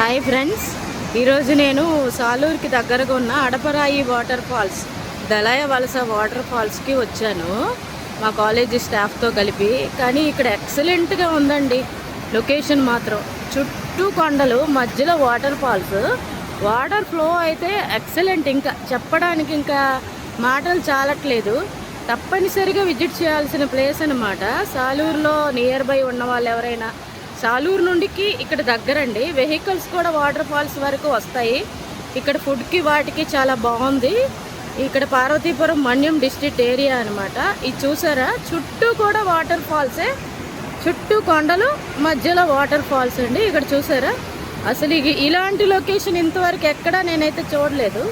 Hi friends, ఈరోజు నేను సాలూరుకి దగ్గరగా ఉన్న అడపరాయి వాటర్ ఫాల్స్, దళాయ వలస వాటర్ ఫాల్స్కి వచ్చాను మా కాలేజీ స్టాఫ్తో కలిపి. కానీ ఇక్కడ ఎక్సలెంట్గా ఉందండి లొకేషన్ మాత్రం. చుట్టూ కొండలు, మధ్యలో వాటర్ ఫాల్స్, వాటర్ ఫ్లో అయితే ఎక్సలెంట్. ఇంకా చెప్పడానికి ఇంకా మాటలు చాలట్లేదు. తప్పనిసరిగా విజిట్ చేయాల్సిన ప్లేస్ అన్నమాట. సాలూరులో నియర్ బై ఉన్న వాళ్ళు ఎవరైనా, సాలూరు నుండికి ఇక్కడ దగ్గరండి, వెహికల్స్ కూడా వాటర్ ఫాల్స్ వరకు వస్తాయి. ఇక్కడ ఫుడ్కి వాటికి చాలా బాగుంది. ఇక్కడ పార్వతీపురం మన్యం డిస్ట్రిక్ట్ ఏరియా అనమాట. ఇది చూసారా, చుట్టూ కూడా వాటర్ ఫాల్సే, చుట్టూ కొండలు, మధ్యలో వాటర్ ఫాల్స్ అండి. ఇక్కడ చూసారా, అసలు ఇలాంటి లొకేషన్ ఇంతవరకు ఎక్కడా నేనైతే చూడలేదు.